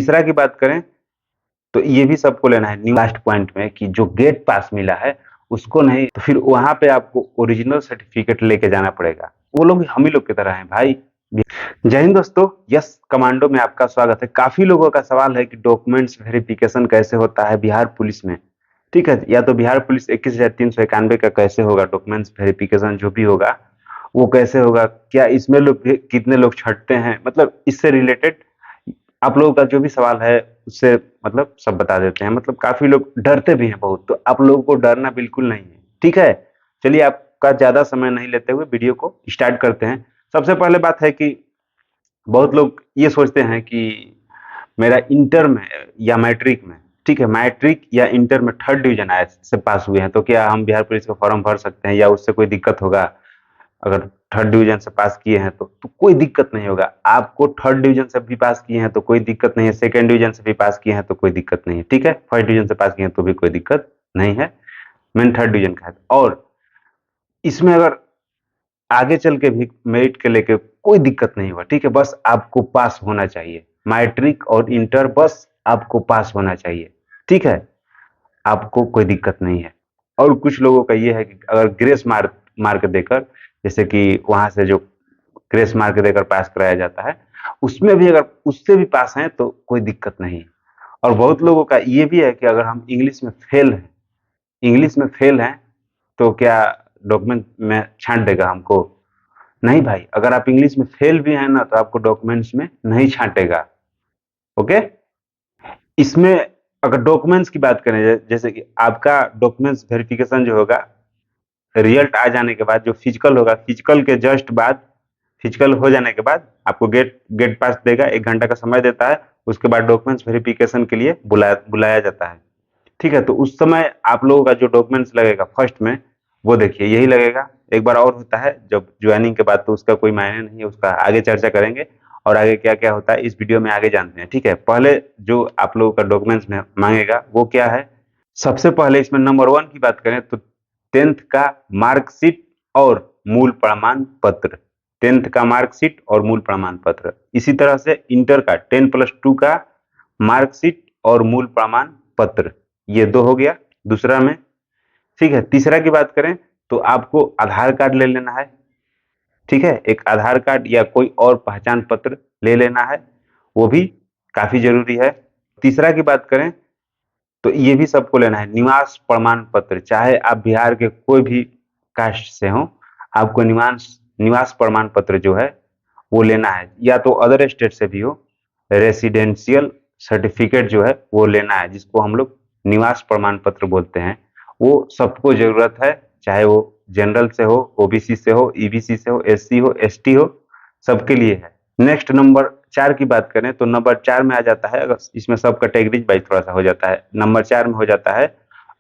तीसरा की बात करें तो ये भी सबको लेना है न्यू लास्ट पॉइंट में कि जो गेट पास मिला है उसको नहीं, तो फिर वहां पे आपको ओरिजिनल सर्टिफिकेट लेके जाना पड़ेगा। वो लोग भी हम ही लोग की तरह हैं भाई। जय हिंद दोस्तों, यस कमांडो में आपका स्वागत है। काफी लोगों का सवाल है कि डॉक्यूमेंट्स वेरिफिकेशन कैसे होता है बिहार पुलिस में। ठीक है, या तो बिहार पुलिस 21,391 का कैसे होगा डॉक्यूमेंट्स वेरिफिकेशन जो भी होगा वो कैसे होगा, क्या इसमें लोग कितने लोग छटते हैं, मतलब इससे रिलेटेड आप लोगों का जो भी सवाल है उससे मतलब सब बता देते हैं। मतलब काफी लोग डरते भी हैं बहुत, तो आप लोगों को डरना बिल्कुल नहीं है। ठीक है, चलिए आपका ज्यादा समय नहीं लेते हुए वीडियो को स्टार्ट करते हैं। सबसे पहले बात है कि बहुत लोग ये सोचते हैं कि मेरा इंटर में या मैट्रिक में, ठीक है, मैट्रिक या इंटर में थर्ड डिवीजन आए से पास हुए हैं तो क्या हम बिहार पुलिस का फॉर्म भर सकते हैं या उससे कोई दिक्कत होगा। अगर थर्ड डिवीजन से पास किए हैं तो कोई दिक्कत नहीं होगा। आपको थर्ड डिवीजन से भी पास किए हैं तो कोई दिक्कत नहीं है, सेकेंड डिवीजन से भी पास किए हैं तो कोई दिक्कत नहीं है। ठीक है, फर्स्ट डिवीजन से पास किए हैं तो भी कोई दिक्कत नहीं है, मेन थर्ड डिवीजन का है। और इसमें अगर आगे चल के भी मेरिट के लेके कोई दिक्कत नहीं होगा। ठीक है, बस आपको पास होना चाहिए, मैट्रिक और इंटर बस आपको पास होना चाहिए। ठीक है, आपको कोई दिक्कत नहीं है। और कुछ लोगों का ये है कि अगर ग्रेस मार्क मार्क देकर, जैसे कि वहां से जो ग्रेस मार्क देकर पास कराया जाता है, उसमें भी अगर उससे भी पास हैं तो कोई दिक्कत नहीं। और बहुत लोगों का ये भी है कि अगर हम इंग्लिश में फेल हैं, इंग्लिश में फेल हैं तो क्या डॉक्यूमेंट में छांट देगा हमको? नहीं भाई, अगर आप इंग्लिश में फेल भी हैं ना तो आपको डॉक्यूमेंट्स में नहीं छांटेगा। ओके, इसमें अगर डॉक्यूमेंट्स की बात करें, जैसे कि आपका डॉक्यूमेंट्स वेरिफिकेशन जो होगा रिजल्ट आ जाने के बाद, जो फिजिकल होगा, फिजिकल के जस्ट बाद, फिजिकल हो जाने के बाद आपको गेट गेट पास देगा, 1 घंटा का समय देता है। उसके बाद डॉक्यूमेंट्स वेरिफिकेशन के लिए बुलाया जाता है। ठीक है, तो उस समय आप लोगों का जो डॉक्यूमेंट्स लगेगा फर्स्ट में, वो देखिए यही लगेगा। एक बार और होता है जब ज्वाइनिंग के बाद, तो उसका कोई मायने नहीं है, उसका आगे चर्चा करेंगे और आगे क्या क्या होता है इस वीडियो में आगे जानते हैं। ठीक है, पहले जो आप लोगों का डॉक्यूमेंट्स में मांगेगा वो क्या है। सबसे पहले इसमें नंबर 1 की बात करें तो 10th का मार्कशीट और मूल प्रमाण पत्र, 10th का मार्कशीट और मूल प्रमाण पत्र। इसी तरह से इंटर का 10+2 का मार्कशीट और मूल प्रमाण पत्र, ये 2 हो गया दूसरा में। ठीक है, तीसरा की बात करें तो आपको आधार कार्ड ले लेना है। ठीक है, एक आधार कार्ड या कोई और पहचान पत्र ले लेना है, वो भी काफी जरूरी है। तीसरा की बात करें तो ये भी सबको लेना है, निवास प्रमाण पत्र। चाहे आप बिहार के कोई भी कास्ट से हो, आपको निवास निवास प्रमाण पत्र जो है वो लेना है, या तो अदर स्टेट से भी हो। रेसिडेंशियल सर्टिफिकेट जो है वो लेना है, जिसको हम लोग निवास प्रमाण पत्र बोलते हैं। वो सबको जरूरत है, चाहे वो जनरल से हो, ओबीसी से हो, ईबीसी से हो, एससी हो, एसटी हो, सबके लिए है। नेक्स्ट नंबर 4 की बात करें तो नंबर 4 में आ जाता है, अगर इसमें सब कैटेगरीज वाइज थोड़ा सा हो जाता है, नंबर 4 में हो जाता है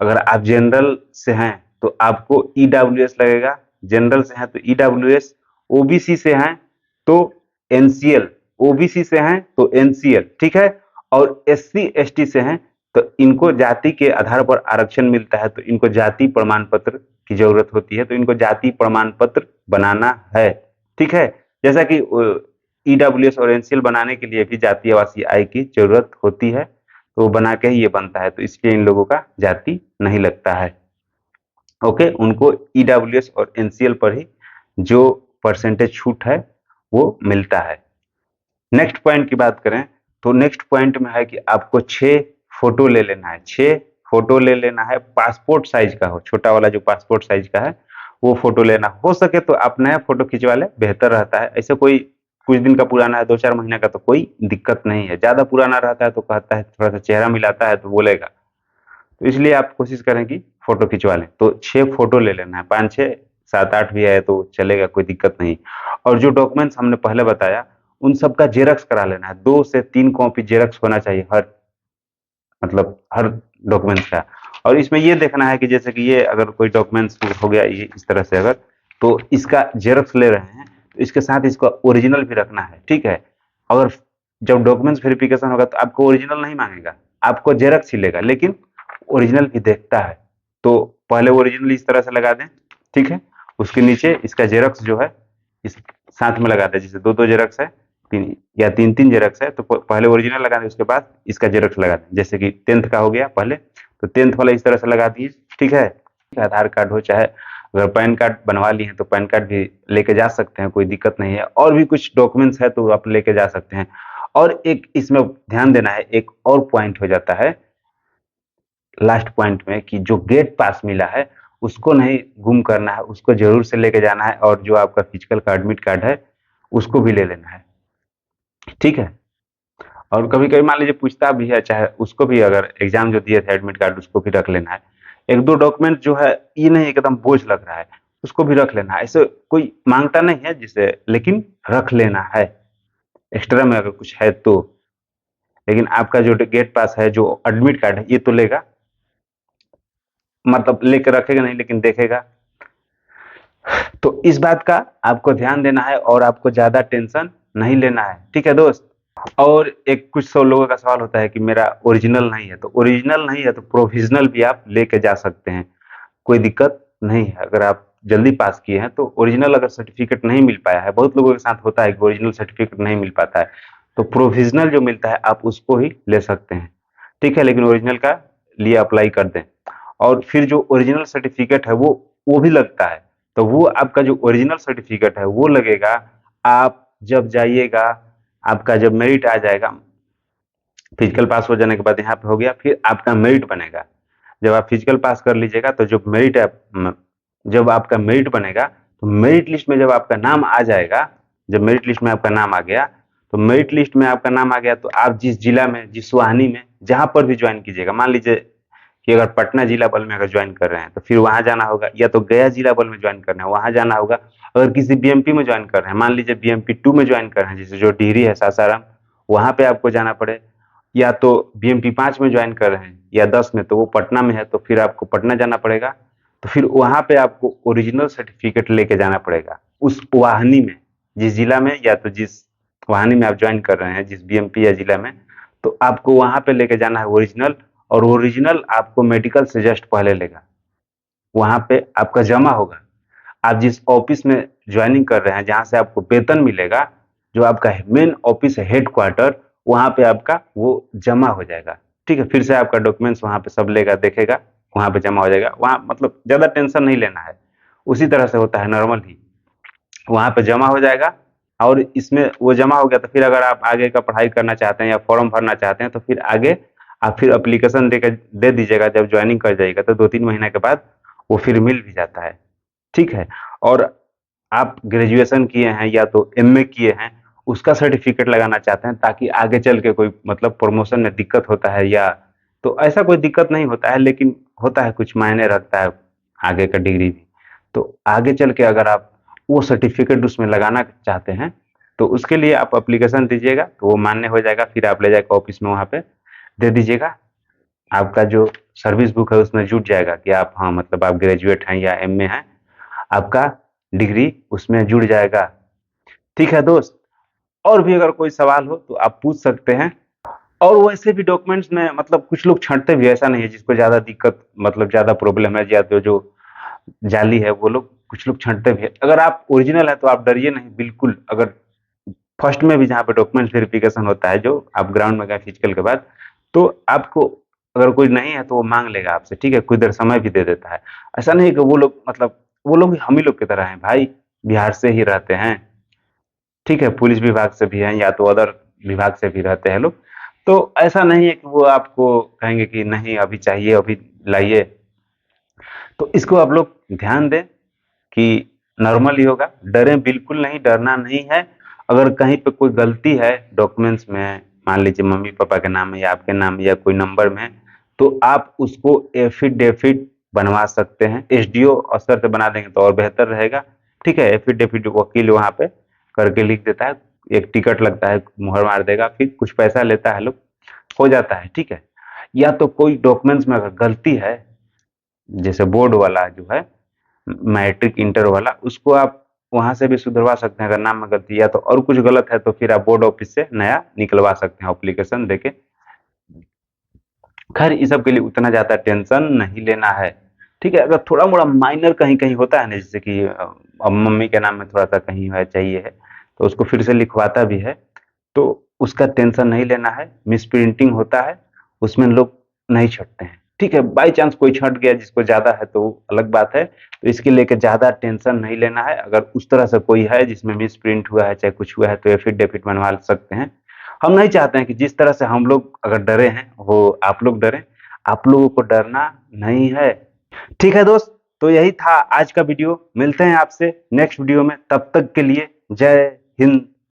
अगर आप जनरल से हैं तो आपको ईडब्ल्यूएस लगेगा, जनरल से हैं तो ईडब्ल्यूएस, ओबीसी से हैं तो एनसीएल, ओबीसी से हैं तो एनसीएल। ठीक है, और एससी एसटी से हैं तो इनको जाति के आधार पर आरक्षण मिलता है, तो इनको जाति प्रमाण पत्र की जरूरत होती है, तो इनको जाति प्रमाण पत्र बनाना है। ठीक है, जैसा कि ईडब्ल्यूएस और एनसीएल बनाने के लिए भी जाति आवासीय आय की जरूरत होती है, तो वो बना के ही ये बनता है, तो इसलिए इन लोगों का जाति नहीं लगता है। ओके, उनको ईडब्ल्यूएस और एनसीएल पर ही जो परसेंटेज छूट है वो मिलता है। नेक्स्ट पॉइंट की बात करें तो नेक्स्ट पॉइंट में है कि आपको 6 फोटो ले लेना है, 6 फोटो ले लेना है, पासपोर्ट साइज का हो, छोटा वाला जो पासपोर्ट साइज का है वो फोटो लेना। हो सके तो आप नया फोटो खिंचवा ले, बेहतर रहता है। ऐसे कोई कुछ दिन का पुराना है, 2-4 महीने का, तो कोई दिक्कत नहीं है। ज्यादा पुराना रहता है तो कहता है थोड़ा सा चेहरा मिलाता है तो बोलेगा, तो इसलिए आप कोशिश करें कि फोटो खिंचवा लें। तो 6 फोटो ले लेना है, 5-6, 7-8 भी आए तो चलेगा, कोई दिक्कत नहीं। और जो डॉक्यूमेंट्स हमने पहले बताया उन सब का जेरॉक्स करा लेना है, 2 से 3 कॉपी जेरॉक्स होना चाहिए हर, मतलब हर डॉक्यूमेंट्स का। और इसमें ये देखना है कि जैसे कि ये अगर कोई डॉक्यूमेंट्स हो गया ये इस तरह से, अगर तो इसका जेरॉक्स ले रहे हैं तो इसके साथ इसका ओरिजिनल भी रखना है। ठीक है, अगर जब डॉक्यूमेंट्स वेरिफिकेशन होगा तो आपको ओरिजिनल नहीं मांगेगा, आपको जेरॉक्स ही लेगा, लेकिन ओरिजिनल भी देखता है। तो पहले ओरिजिनल इस तरह से लगा दें, ठीक है, उसके नीचे इसका जेरॉक्स जो है इस साथ में लगा दें, जैसे 2-2 जेरॉक्स है, या तीन तीन जेरॉक्स है तो पहले ओरिजिनल लगा दें, उसके बाद इसका जेरॉक्स लगा दें। जैसे कि 10th का हो गया पहले, तो 10th वाला इस तरह से लगा दिए, ठीक है। आधार कार्ड हो, चाहे अगर पैन कार्ड बनवा लिए हैं तो पैन कार्ड भी लेके जा सकते हैं, कोई दिक्कत नहीं है। और भी कुछ डॉक्यूमेंट्स है तो आप लेके जा सकते हैं। और एक इसमें ध्यान देना है, एक और पॉइंट हो जाता है लास्ट पॉइंट में, कि जो गेट पास मिला है उसको नहीं गुम करना है, उसको जरूर से लेके जाना है। और जो आपका फिजिकल का एडमिट कार्ड है उसको भी ले लेना है, ठीक है। और कभी कभी मान लीजिए पूछता भी है, चाहे उसको भी, अगर एग्जाम जो दिए थे एडमिट कार्ड उसको भी रख लेना है। एक दो डॉक्यूमेंट जो है ये नहीं एकदम बोझ लग रहा है, उसको भी रख लेना है। ऐसे कोई मांगता नहीं है जिसे, लेकिन रख लेना है एक्स्ट्रा में अगर कुछ है तो। लेकिन आपका जो गेट पास है, जो एडमिट कार्ड है, ये तो लेगा, मतलब लेकर रखेगा नहीं लेकिन देखेगा। तो इस बात का आपको ध्यान देना है और आपको ज्यादा टेंशन नहीं लेना है, ठीक है दोस्त। और एक कुछ सौ लोगों का सवाल होता है कि मेरा ओरिजिनल नहीं है, तो ओरिजिनल नहीं है तो प्रोविजनल भी आप लेके जा सकते हैं, कोई दिक्कत नहीं है। अगर आप जल्दी पास किए हैं तो ओरिजिनल अगर सर्टिफिकेट नहीं मिल पाया है, बहुत लोगों के साथ होता है कि ओरिजिनल सर्टिफिकेट नहीं मिल पाता है, तो प्रोविजनल जो मिलता है आप उसको ही ले सकते हैं, ठीक है। लेकिन ओरिजिनल का लिए अप्लाई कर दें। और फिर जो ओरिजिनल सर्टिफिकेट है वो भी लगता है। तो वो आपका जो ओरिजिनल सर्टिफिकेट है वो लगेगा आप जब जाइएगा, आपका जब मेरिट आ जाएगा, फिजिकल पास हो जाने के बाद यहाँ पे हो गया, फिर आपका मेरिट बनेगा। जब आप फिजिकल पास कर लीजिएगा तो जो मेरिट है, जब आपका मेरिट बनेगा तो मेरिट लिस्ट में जब आपका नाम आ जाएगा, जब मेरिट लिस्ट में आपका नाम आ गया, तो मेरिट लिस्ट में आपका नाम आ गया तो आप जिस जिला में, जिस वाहिनी में, जहां पर भी ज्वाइन कीजिएगा, मान लीजिए कि अगर पटना जिला बल में अगर ज्वाइन कर रहे हैं तो फिर वहां जाना होगा, या तो गया जिला बल में ज्वाइन करना है वहां जाना होगा। अगर किसी बीएमपी में ज्वाइन कर रहे हैं, मान लीजिए बीएमपी 2 में ज्वाइन कर रहे हैं, जैसे जो डिहरी है सासाराम, वहां पे आपको जाना पड़े। या तो बीएमपी 5 में ज्वाइन कर रहे हैं या 10 में, तो वो पटना में है तो फिर आपको पटना जाना पड़ेगा। तो फिर वहां पे आपको ओरिजिनल सर्टिफिकेट लेके जाना पड़ेगा उस वाहिनी में, जिस जिला में, या तो जिस वाहिनी में आप ज्वाइन कर रहे हैं, जिस बीएमपी या जिला में, तो आपको वहां पे लेके जाना है ओरिजिनल। और ओरिजिनल आपको मेडिकल से जस्ट पहले लेगा, वहां पे आपका जमा होगा। आप जिस ऑफिस में ज्वाइनिंग कर रहे हैं, जहां से आपको वेतन मिलेगा, जो आपका मेन ऑफिस है, हेड क्वार्टर, वहां पे आपका वो जमा हो जाएगा, ठीक है। फिर से आपका डॉक्यूमेंट्स वहां पे सब लेगा, देखेगा, वहां पे जमा हो जाएगा। वहां मतलब ज्यादा टेंशन नहीं लेना है, उसी तरह से होता है नॉर्मल ही, वहां पे जमा हो जाएगा। और इसमें वो जमा हो गया तो फिर अगर आप आगे का पढ़ाई करना चाहते हैं या फॉर्म भरना चाहते हैं तो फिर आगे आप फिर अप्लीकेशन दे दीजिएगा। जब ज्वाइनिंग कर जाएगा तो 2-3 महीने के बाद वो फिर मिल भी जाता है, ठीक है। और आप ग्रेजुएशन किए हैं या तो एमए किए हैं, उसका सर्टिफिकेट लगाना चाहते हैं ताकि आगे चल के कोई मतलब प्रमोशन में दिक्कत होता है, या तो ऐसा कोई दिक्कत नहीं होता है, लेकिन होता है कुछ मायने रखता है आगे का डिग्री भी। तो आगे चल के अगर आप वो सर्टिफिकेट उसमें लगाना चाहते हैं तो उसके लिए आप अप्लीकेशन दीजिएगा, तो वो मान्य हो जाएगा। फिर आप ले जाकर ऑफिस में वहाँ पे दे दीजिएगा। आपका जो सर्विस बुक है उसमें जुट जाएगा कि आप, हाँ मतलब आप ग्रेजुएट हैं या एमए हैं, आपका डिग्री उसमें जुड़ जाएगा, ठीक है दोस्त। और भी अगर कोई सवाल हो तो आप पूछ सकते हैं। और वैसे भी डॉक्यूमेंट्स में मतलब कुछ लोग छांटते भी, ऐसा नहीं है जिसको ज्यादा दिक्कत मतलब ज्यादा प्रॉब्लम है, या तो जो जाली है वो लोग, कुछ लोग छांटते भी है। अगर आप ओरिजिनल है तो आप डरिए नहीं बिल्कुल। अगर फर्स्ट में भी जहाँ पे डॉक्यूमेंट वेरिफिकेशन होता है, जो आप ग्राउंड में गए फिजिकल के बाद, तो आपको अगर कोई नहीं है तो वो मांग लेगा आपसे, ठीक है, कुछ देर समय भी दे देता है। ऐसा नहीं कि वो लोग मतलब, वो लोग भी हम ही लोग की तरह हैं भाई, बिहार से ही रहते हैं, ठीक है, पुलिस विभाग से भी हैं या तो अदर विभाग से भी रहते हैं लोग। तो ऐसा नहीं है कि वो आपको कहेंगे कि नहीं अभी चाहिए, अभी लाइए। तो इसको आप लोग ध्यान दें कि नॉर्मल ही होगा, डरें बिल्कुल नहीं, डरना नहीं है। अगर कहीं पे कोई गलती है डॉक्यूमेंट्स में, मान लीजिए मम्मी पापा के नाम में या आपके नाम में या कोई नंबर में, तो आप उसको एफिडेविट बनवा सकते हैं। एसडीओ स्तर से बना देंगे तो और बेहतर रहेगा, ठीक है। एफिडेविट वकील वहां पे करके लिख देता है, एक टिकट लगता है, मुहर मार देगा, फिर कुछ पैसा लेता है लोग, हो जाता है, ठीक है। या तो कोई डॉक्यूमेंट्स में अगर गलती है, जैसे बोर्ड वाला जो है, मैट्रिक इंटर वाला, उसको आप वहां से भी सुधरवा सकते हैं। अगर नाम में गलती या तो और कुछ गलत है तो फिर आप बोर्ड ऑफिस से नया निकलवा सकते हैं एप्लीकेशन देके। खैर इस सब के लिए उतना ज्यादा टेंशन नहीं लेना है, ठीक है। अगर थोड़ा मोड़ा माइनर कहीं कहीं होता है ना, जैसे कि अब मम्मी के नाम में थोड़ा सा कहीं है चाहिए है, तो उसको फिर से लिखवाता भी है। तो उसका टेंशन नहीं लेना है। मिस प्रिंटिंग होता है, उसमें लोग नहीं छंटते हैं, ठीक है। बाई चांस कोई छंट गया जिसको ज्यादा है तो अलग बात है, तो इसके लेके ज्यादा टेंशन नहीं लेना है। अगर उस तरह से कोई है जिसमें मिस प्रिंट हुआ है चाहे कुछ हुआ है तो एफिडेविट बनवा सकते हैं। हम नहीं चाहते हैं कि जिस तरह से हम लोग अगर डरे हैं वो आप लोग डरें, आप लोगों को डरना नहीं है, ठीक है दोस्त। तो यही था आज का वीडियो, मिलते हैं आपसे नेक्स्ट वीडियो में, तब तक के लिए जय हिंद।